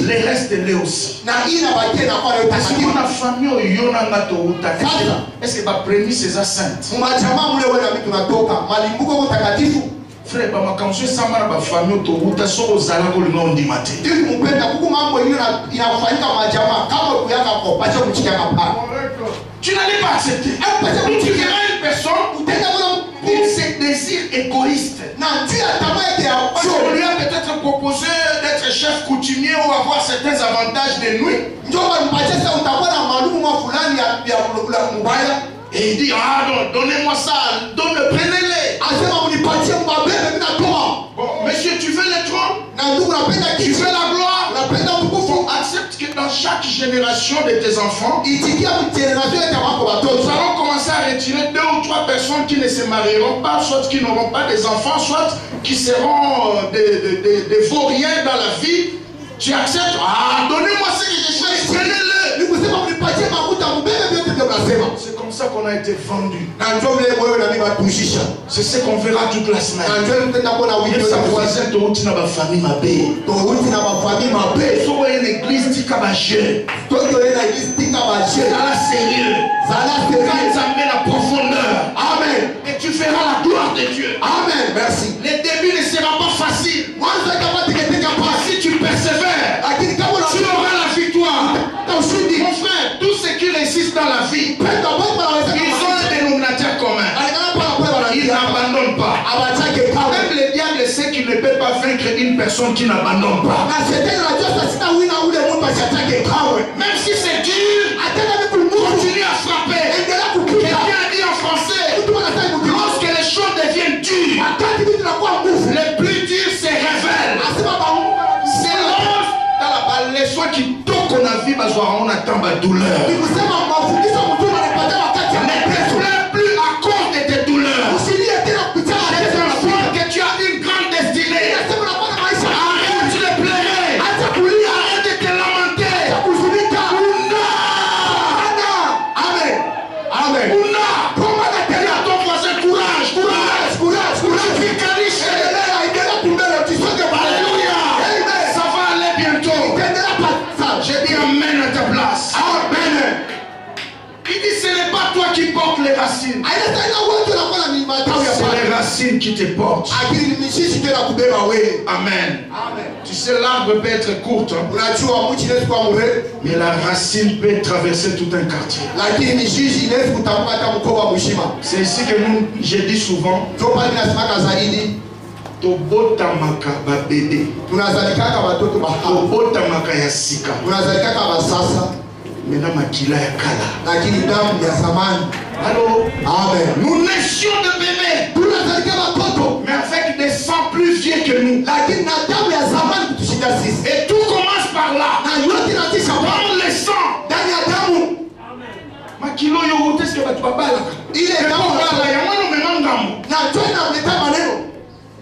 les restes les aussi. Est-ce que ma prémisse est sainte? Frère, ma conscience ça m'a pas famille autour de ça aux alagos le nom d'imate. Tu n'allais pas accepter. Tu verras une personne pour ses désirs égoïstes. Parce qu'on lui a peut-être proposé d'être chef coutumier ou avoir certains avantages de nuit. Et il dit, ah non, donnez-moi ça, prenez-les. Bon, monsieur, tu veux le trône? Tu veux la gloire? Bon, accepte que dans chaque génération de tes enfants, nous allons commencer à retirer 2 ou 3 personnes qui ne se marieront pas, soit qui n'auront pas des enfants, soit qui seront des vauriens dans la vie. Tu acceptes? Ah, donnez-moi ce que je cherche, prenez-le. C'est comme ça qu'on a été vendu. C'est ce qu'on verra toute la semaine. Sa voisin, tu as une famille ma paix. Tu as une église qui est sérieux. La profondeur. Amen. Et tu feras la gloire de Dieu. Amen. Merci. Les débuts ne seront pas faciles. Si tu persévères, tu auras la victoire. Mon frère, tous ceux qui réussissent dans la vie, ils ont un dénominateur commun. Ils n'abandonnent pas. Même le diable sait qu'il ne peut pas vaincre une personne qui n'abandonne pas. Même si c'est dur, continue à frapper. Quelqu'un a dit en français, lorsque les choses deviennent dures, le plus dur se révèle. C'est lorsque les soins qui toquent qu'on a vu, on attend la douleur. Ne pleure plus à cause de tes douleurs. Je pense que tu as une grande destinée. Arrête de pleurer. Arrête de te lamenter. Amen. Amen. Dis à ton voisin, courage. Alléluia. Ça va aller bientôt. Je dis amen à ta place. Amen. Il dit ce n'est pas toi qui portes les racines. C'est les racines qui te portent. Amen. Tu sais, l'arbre peut être courte, hein? Mais la racine peut traverser tout un quartier. C'est ici que je dis souvent, tobotamaka babede, tobotamaka ya sika, maintenant makila ya kala. Allô? Amen. Nous naissions de bébés, mais avec des sangs plus vieux que nous. Et tout commence par là. Dans le sang. Makilo yo est-ce que tu vas bala? Il est là.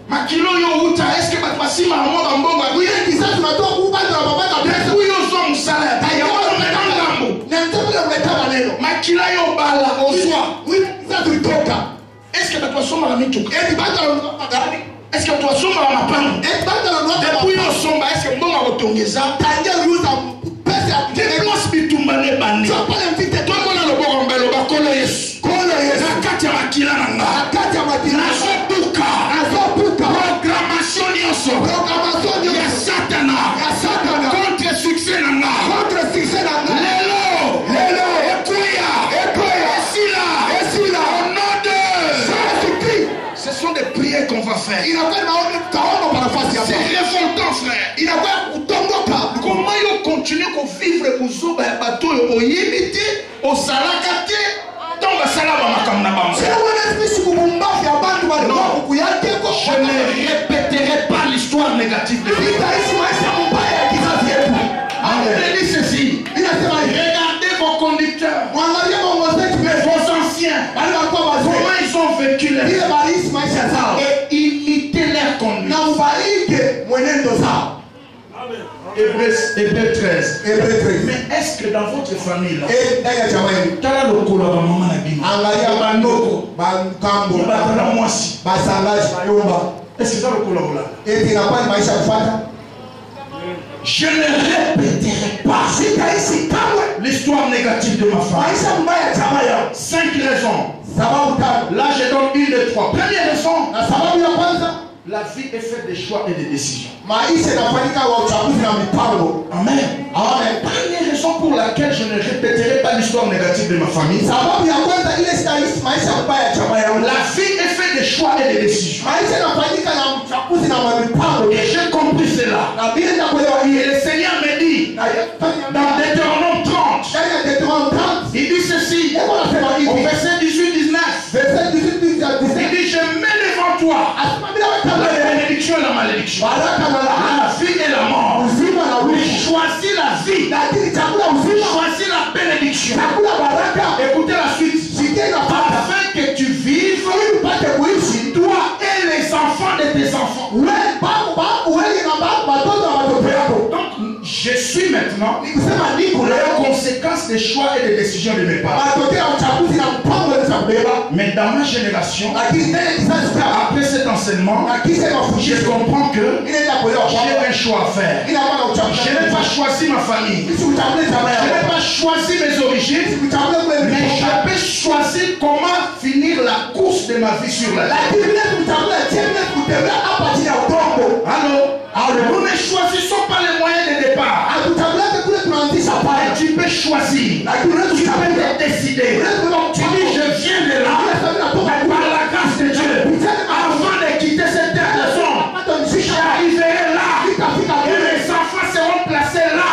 Makilo yo uta est-ce que tu vas sima mwa mbonga? Oui, qui ça tu vas toi ou pas de la papa da pesa. Oui, yo so musala. Makila yo bala oswa. Oui, ça tu toka. Est-ce que tu vas somba la mituka? Est-ce que tu vas somba la mapanga? Depuis yo somba est-ce que mbonga kotongeza? Tanga yuza pesa déplace bitumba ne bande. Tu vas pas l'inviter toi mona loboko mbelo bakolo Yesu. Kolo Yesu. Nakati ya makila nanga. Nakati ya makila. Nazopuka. Programmation nyonso. Ya Satana. Contre succès nanga. Lelo. Ekoya. Esila. Au nom de Jésus-Christ. Ce sont des prières qu'on va faire. C'est révoltant, frère. Comment ils continuent à vivre au Zoba et bateau au Yémité, au Salakate, dans le Salama Makamnabam. Je ne répéterai pas l'histoire négative de Dieu. Je dis ceci. Regardez vos conducteurs, vos anciens, comment ils ont vécu leur vie et imitez leur conduite. Hébreux 13. Mais est-ce que dans votre famille là, est-ce que ça le je ne répéterai pas l'histoire négative de ma famille. 5 raisons. Là, je donne une de 3. Première raison, la vie est faite des choix et des décisions. Amen. Première raison pour laquelle je ne répéterai pas l'histoire négative de ma famille. La vie est faite des choix et des décisions. Et j'ai compris cela. Et le Seigneur me dit, dans Deutéronome 30, il dit ceci, au verset 18-19, il dit, je mets devant toi la bénédiction et la malédiction, la vie et la mort. Choisis la vie, choisis la bénédiction. Écoutez la suite. Afin que tu vives, toi et les enfants de tes enfants. Donc, je suis maintenant la conséquence des choix et des décisions de mes parents. Mais dans ma génération, après cet enseignement, je comprends que j'ai un choix à faire. Je n'ai pas choisi ma famille. Je n'ai pas choisi mes origines. Mais je peux choisir comment finir la course de ma vie sur la terre. Alors, nous ne choisissons pas les moyens de départ. Et tu peux choisir. Tu peux te décider. Tu dis, je viens de là. Mais par la grâce de Dieu, avant de quitter cette terre de son, j'arriverai là. Et mes enfants seront placés là.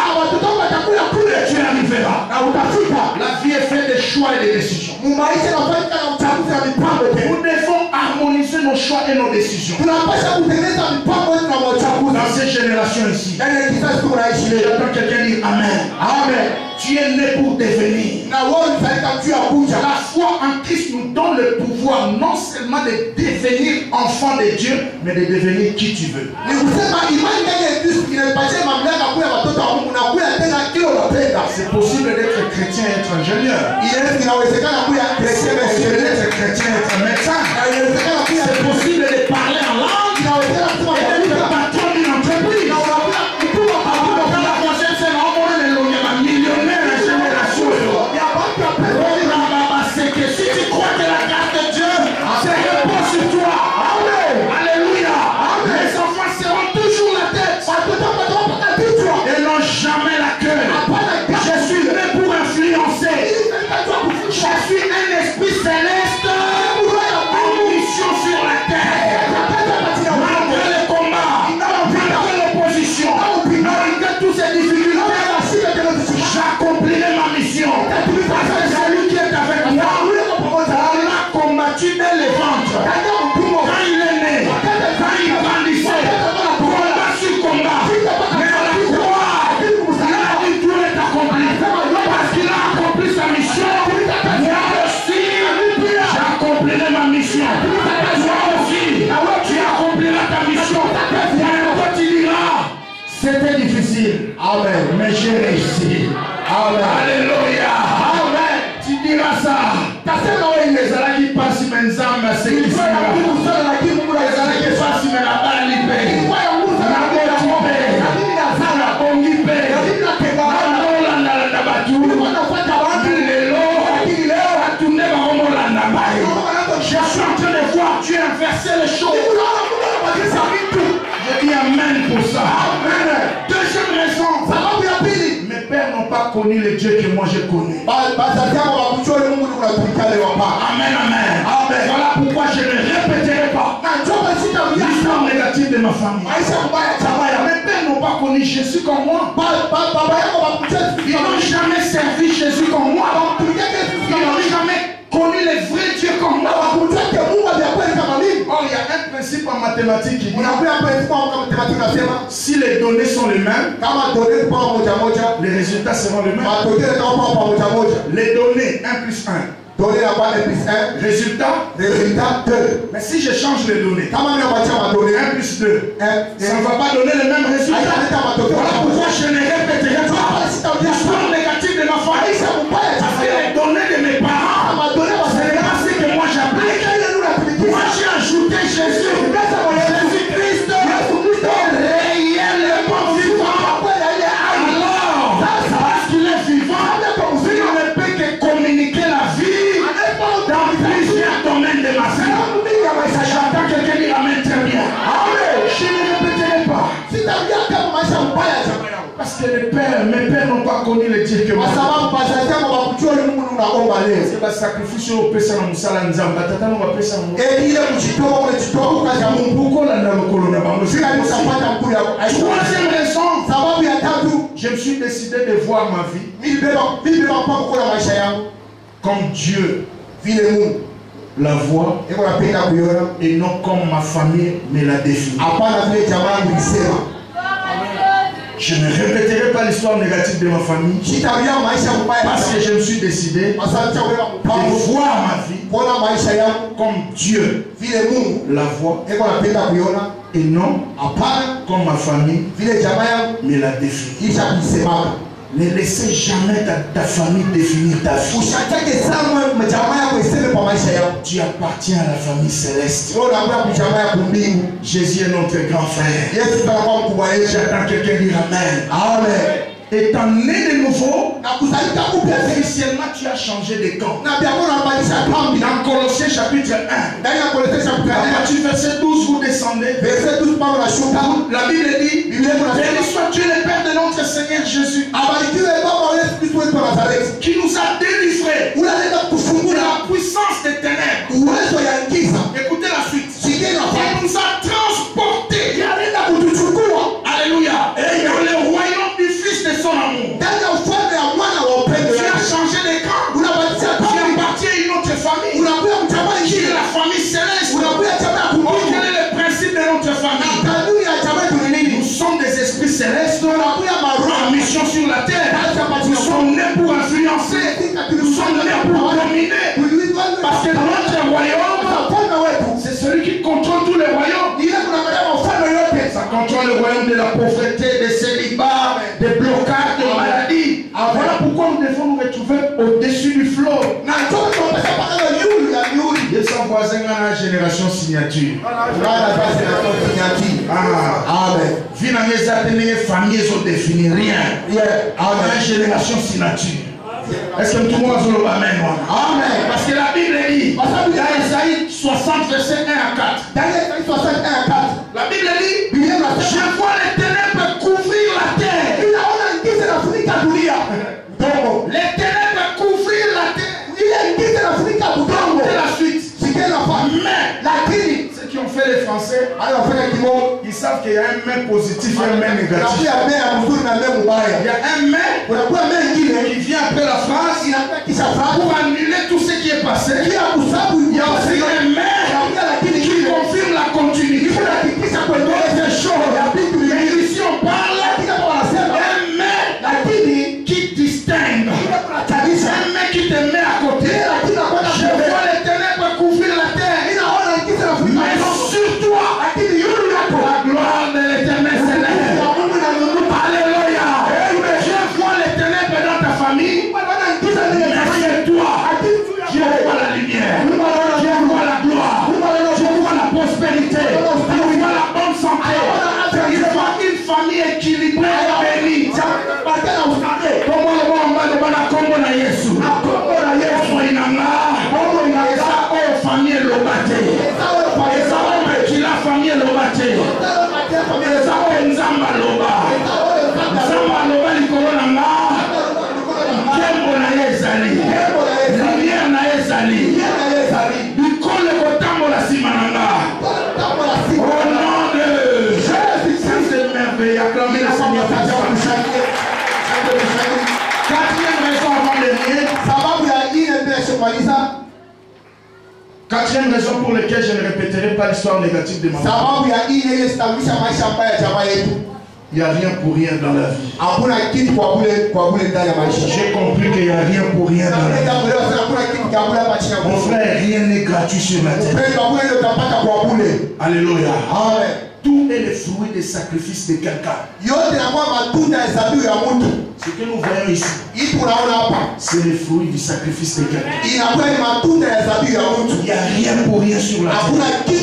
Et tu arriveras. La vie est faite de choix et de décisions. Nous devons harmoniser nos choix et nos décisions. Dans cette génération ici, j'entends quelqu'un dire Amen. Amen. Tu es né pour devenir. La foi en Christ nous donne le pouvoir non seulement de devenir enfant de Dieu, mais de devenir qui tu veux. C'est possible d'être chrétien et être ingénieur. C'est possible d'être chrétien et être médecin. C'est possible de parler en langue et d'être patron d'une entreprise. C'est que si tu crois que la grâce de Dieu se repose sur toi, alléluia, les enfants seront toujours la tête et non jamais la queue. Je suis né pour influencer. Je suis un esprit céleste en mission sur la terre. Malgré les combats, malgré l'opposition, malgré toutes ces difficultés, j'accomplirai ma mission. Parce que celui qui est avec moi, on a combattu dès le ventre. Quand il est né, quand il grandissait, combat sur combat. Mais à la croix, il a dit tout est accompli. Parce qu'il a accompli sa mission. Moi aussi, j'accomplirai ma mission. Toi aussi, tu accompliras ta mission. Mais quand tu diras, c'était difficile. Amen. Mais j'ai réussi. Amen. Alléluia. Amen. Tu diras ça. Les gens qui passent mes âmes à ce qui sont là. Les gens qui passent mes âmes je suis en train de voir Dieu inverser les choses. Je dis Amen pour ça. Deuxième raison, mes pères n'ont pas connu le Dieu que moi j'ai connu. Amen, amen. Voilà pourquoi je ne répéterai pas l'histoire négative de ma famille. Mes pères n'ont pas connu Jésus comme moi. Ils n'ont jamais servi Jésus comme moi. Ils n'ont jamais connu les vrais dieux comme moi. Or, il y a un principe en mathématiques qui dit si les données sont les mêmes, les résultats seront les mêmes. Les données 1 plus 1. Résultat 2. Mais si je change les données, 1 plus 2, ça ne va pas donner les mêmes résultats. Voilà pourquoi je ne répéterai pas l'histoire négative de ma famille. Parce que les données de mes parents, ce n'est pas ce que moi j'applique. Moi j'ai ajouté Jésus. Jésus-Christ est réellement vivant. Parce que mes pères n'ont pas connu le Dieu que moi. C'est le sacrifice au Pessa dans Moussala Nzamba. Tata nous va Pessa dans troisième raison, je me suis décidé de voir ma vie comme Dieu la voit et non comme ma famille me l'a défini. Je ne répéterai pas l'histoire négative de ma famille parce que je me suis décidé de voir ma vie comme Dieu la voit et non comme ma famille me l'a défini. Ne laissez jamais ta famille définir ta vie. Tu appartiens à la famille céleste. Jésus est notre grand frère. J'attends quelqu'un dire Amen. Amen. Étant né de nouveau, officiellement tu as changé de camp. Dans Colossiens chapitre 1, à partir du verset 12, vous descendez. La Bible dit, béni soit Dieu le Père de notre Seigneur Jésus, qui nous a délivrés de la puissance des ténèbres. Écoutez la suite. Qui nous a transportés. Alléluia. Dans le royaume du Fils de son amour. Tu as changé de camp. Tu appartiens à une autre famille. Qui est la famille céleste. Quel est le principe de notre famille? Nous sommes des esprits célestes en mission sur la terre. Nous sommes nés pour influencer. Nous sommes nés pour dominer. Parce que notre royaume, c'est celui qui contrôle tous les royaumes. Ça contrôle le royaume de la pauvreté, des célibats, des blocages, de maladies. Voilà pourquoi nous devons nous retrouver au-dessus du flot. Et son voisin dans la génération signature. Amen. Finalement, famille sont définies rien. La génération signature. Est-ce que tout le monde dit Amen? Amen. Parce que la Bible dit, dans Isaïe 60, verset 1 à 4. La Bible dit, je vois les ténèbres couvrir la terre. Les ténèbres couvrir la terre. C'est la suite. Mais ceux qui ont fait les Français, ils savent qu'il y a un mais positif et un mais négatif. Il y a un mais qui vient après la phrase pour annuler tout ce qui est passé. Il y a aussi un mais qui confirme la continuité des choses. Mais ici on parle d'un mais qui distingue. Un mais qui te met à côté. Je vois les ténèbres couvrir la terre. Mais sur toi, la gloire de l'éternel céleste. Alléluia. Je vois les ténèbres dans ta famille. Mais sur toi, je vois la lumière. Je vois la gloire. Je vois la prospérité. Je vois la bonne santé. Je vois une famille équilibrée et bénie. Famille lobate. Eza omekila famille lobate. Eza nzamba loba. Nzamba loba likolo na nga. Kembo na ezali. Lumière na ezali. Bikole kotambola sima na nga. Au nom de Jésus, c'est merveilleux. Acclamez le Seigneur. Quatrième raison avant de lire. Quatrième raison pour laquelle je ne répéterai pas l'histoire négative de ma famille. Il n'y a rien pour rien dans la vie. J'ai compris qu'il n'y a rien pour rien dans la vie. Mon frère, rien n'est gratuit sur la terre. Alléluia. Tout est le fruit des sacrifices de quelqu'un. Ce que nous voyons ici, c'est le fruit du sacrifice de quelqu'un. Il n'y a rien pour rien sur la terre. Je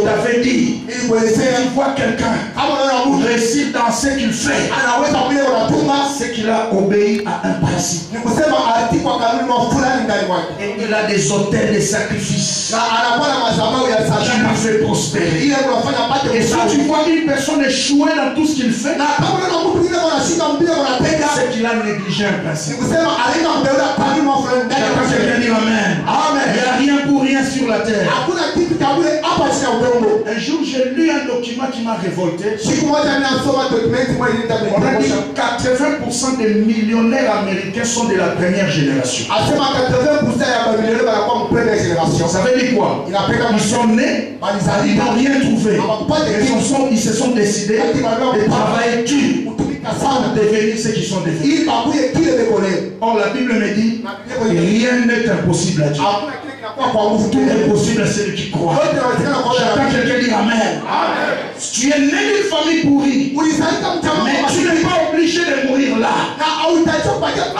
t'avais dit, si tu vois quelqu'un réussir dans ce qu'il fait, c'est qu'il a obéi à un principe. Et il a des autels de sacrifices qui m'a fait prospérer. Et si tu vois une personne échouer dans tout ce qu'il fait, qu'il a négligé un principe. Nikusema alienda kubeba kanuni fulani ndani ya Chacun quelqu'un dit amen. Amen. Il n'y a rien pour rien sur la terre. Hakuna kitu cha bure hapa chini ya udongo. Un jour, j'ai lu un document qui m'a révolté. Siku moja ninasoma document moja On a dit que 80% des millionnaires américains sont de la première génération. Asema 80% ya bamilionnaires banakuwa mu première génération. Ça veut dire quoi? Ils sont nés, ils n'ont rien trouvé. Ils se sont décidés de travailler dur pour devenir ce qu'ils sont devenus. Or, la Bible me dit rien n'est impossible à Dieu. Tout est possible à celui qui croit. J'attends quelqu'un dire amen. Tu es né d'une famille pourrie, mais tu n'es pas obligé de mourir là.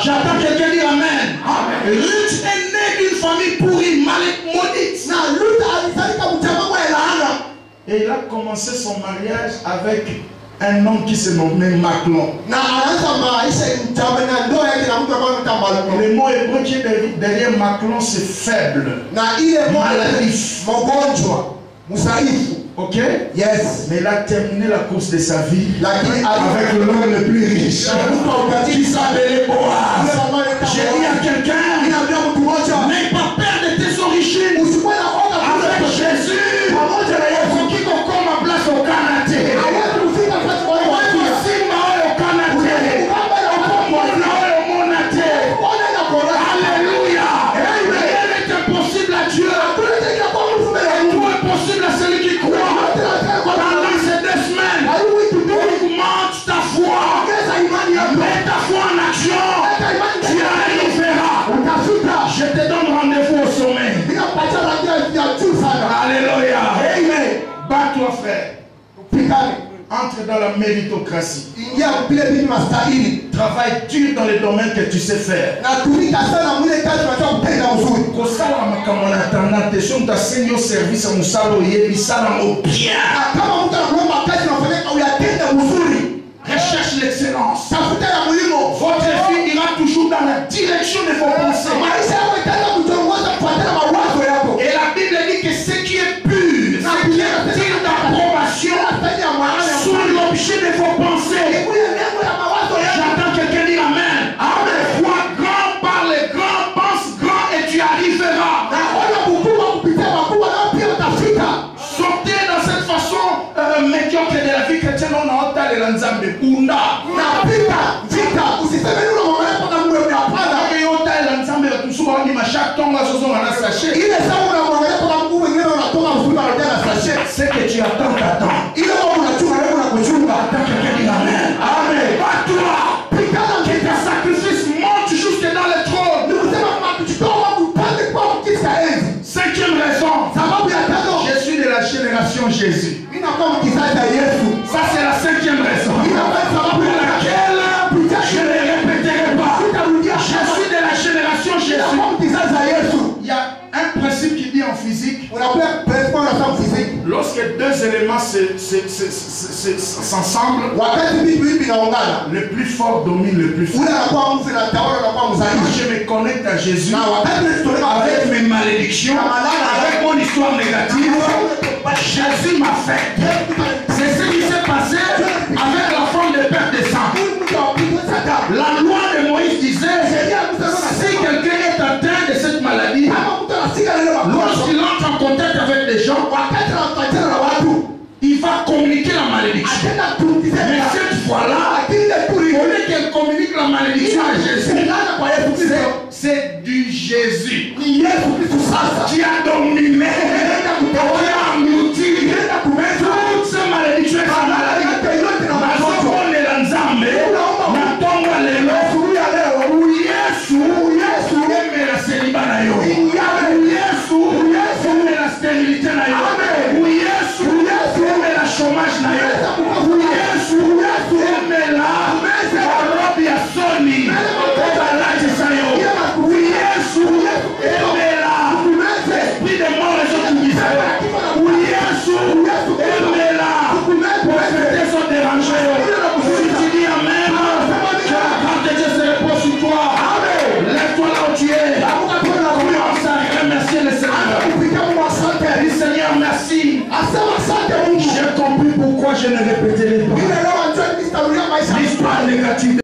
J'attends quelqu'un dire amen. Ruth est née d'une famille pourrie, maudite. Et il a commencé son mariage avec un homme qui se nommait Maclon. Le mot hébreu qui est derrière Maclon, c'est faible, maladif. Ok? Yes. Mais il a terminé la course de sa vie avec l'homme le plus riche qui s'appelait Boaz. J'ai dit à quelqu'un, n'aie pas peur de tes origines. Avec Jésus, il faut qu'on ma place au Canada. Alléluia. Rien n'est impossible à Dieu. Tout est possible à celui qui croit. Pendant ces 2 semaines, augmente ta foi. Mets ta foi en action. Tu arriveras. Je te donne rendez-vous au sommet. Alléluia. Amen. Bats-toi, frère. Entre dans la méritocratie. Travaille dur dans les domaines que tu sais faire. Recherche l'excellence. Votre vie ira toujours dans la direction de vos pensées. Et la Bible dit que ce qui est pur, ce qui est digne d'approbation, sont l'objet de vos pensées. J'entends quelqu'un dire amen. Amen. Vois grand, parle grand, pense grand et tu arriveras. Sortez dans cette façon médiocre de la vie chrétienne. On a entendu l'ensemble Punda. Ce que tu attends, t'attends. Amen. Pas-toi. Que ta sacrifice monte jusque dans le trône. 5e raison. Je suis de la génération Jésus. Ça c'est la 5e raison. Pour laquelle je ne répéterai pas. Je suis de la génération Jésus. Il y a un principe qui dit en physique. Lorsque 2 éléments s'ensemble, le plus fort domine le plus fort. Quand je me connecte à Jésus, avec mes malédictions, avec mon histoire négative, Jésus m'a fait. C'est ce qui s'est passé avec la femme de perte de sang. La loi de Moïse disait, si quelqu'un est atteint de cette maladie, lorsqu'il entre en contact avec des gens, il va communiquer la malédiction. Mais cette fois-là, au lieu qu'elle communique la malédiction à Jésus, c'est du Jésus qui a dominé, qui a englouti toutes ces malédictions et sa maladie. J'ai compris pourquoi je ne répéterai